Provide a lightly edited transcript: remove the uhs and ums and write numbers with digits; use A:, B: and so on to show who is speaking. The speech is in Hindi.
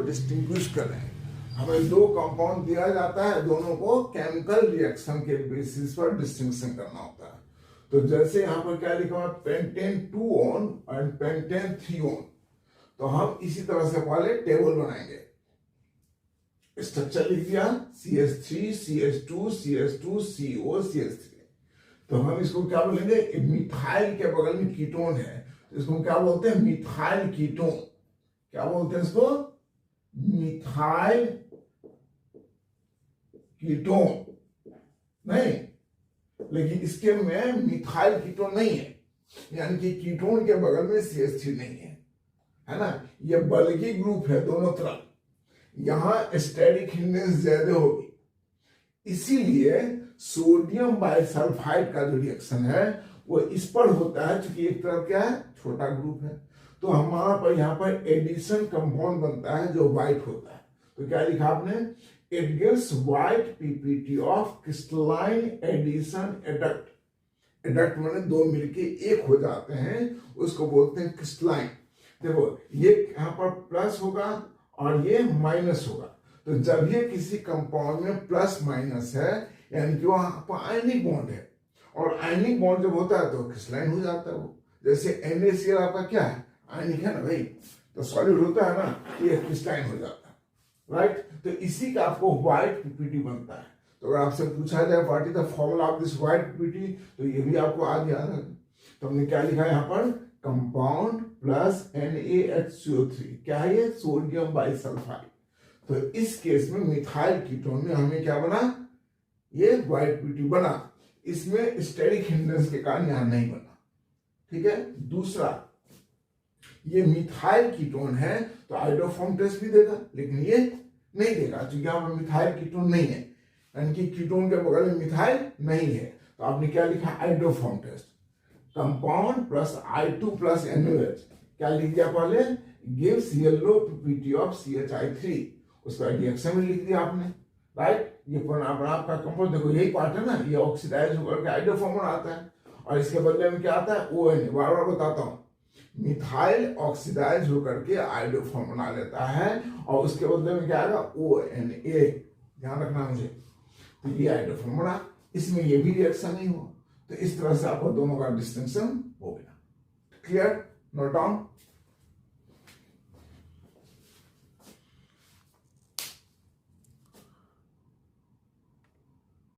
A: डिस्टिंग्विश कर रहे हैं। हमें दो कंपाउंड दिया जाता है, दोनों को केमिकल रिएक्शन के बेसिस पर डिस्टिंक्शन करना होता है। तो जैसे यहाँ पर क्या लिखा हुआ है, pentane 2 on and pentane 3 on. तो हम इसी तरह से पहले टेबल बनाएंगे। स्ट्रक्चर लिख दिया, CH3 CH2 CH2 CO CH3। तो हम इसको क्या बोलेंगे, मिथाइल के बगल में कीटोन है, तो इसको हम क्या बोलते हैं, मिथाइल कीटोन। क्या बोलते हैं इसको, मिथाइल कीटोन। नहीं, लेकिन इसके में मिथाइल कीटोन नहीं है, यानी कि कीटोन के बगल में CH3 नहीं है ना। ये बल्कि ग्रुप है दोनों तरफ, यहां स्टेरिक हिंडेंस ज्यादा होगी, इसीलिए सोडियम बाइसल्फाइड का जो रिएक्शन है वो इस पर होता है, क्योंकि एक तरफ क्या है, छोटा ग्रुप है। तो हमारा पर यहाँ पर एडिशन कंपाउंड बनता है जो व्हाइट होता है। तो क्या लिखा आपने, it gives white PPT of crystalline addition adduct. Adduct माने दो मिलके एक हो जाते हैं, उसको बोलते हैं क्रिस्टलाइन। देखो ये यहाँ पर प्लस होगा और ये माइनस होगा, तो जब ये किसी कंपाउंड में प्लस माइनस है, यानी कि वहां पर आयनिक बॉन्ड है, और आयनिक बॉन्ड जब होता है तो क्रिस्टलाइन हो जाता है वो। जैसे NaCl आपका क्या है, आयनिक है ना भाई, तो सॉलिड होता है ना, ये क्रिस्टलाइन हो जाता है, राइट। तो इसी का आपको व्हाइट पीपीटी बनता है। तो अगर आपसे पूछा जाए what is the formula of this white PPT, तो ये भी आपको आज याद है। तो हमने क्या लिखा है यहाँ पर, कंपाउंड प्लस NaHCO3, क्या है ये, सोडियम बाइसल्फाइड। तो इस केस में मिथाइल कीटोन में हमें क्या बना, ये व्हाइट पीपीटी बना। इसमें स्टेरिक हिंडेंस के कारण यहां नहीं बना, ठीक है। दूसरा, ये मिथाइल कीटोन है तो आइडोफॉर्म टेस्ट भी देगा, लेकिन ये नहीं देगा क्योंकि यहाँ पर मिथाइल कीटोन नहीं है, यानी कि कीटोन के बगल में मिथाइल नहीं है। तो आपने क्या लिखा, iodoform test, compound plus I2 plus NaOH, क्या लिख दिया पहले, gives yellow PPT of CHI3, उसका रिएक्शन में लिख दिया आपने, राइट। ये आपका कंपाउंड देखो यही पार्ट है ना, ये ऑक्सीडाइज होकर के आइडोफॉर्म आता है, और इसके बदले में क्या आता है, ONA। बार बार बताता हूं, मिथाइल ऑक्सीडाइज होकर के आइडोफॉर्म बना लेता है, और उसके बदले में क्या आएगा, ONA, ध्यान रखना मुझे। तो ये आइडोफॉर्म बना, इसमें ये भी रिएक्शन नहीं हुआ, तो इस तरह से आपको दोनों का डिस्टिंक्शन हो गया। Clear, note down.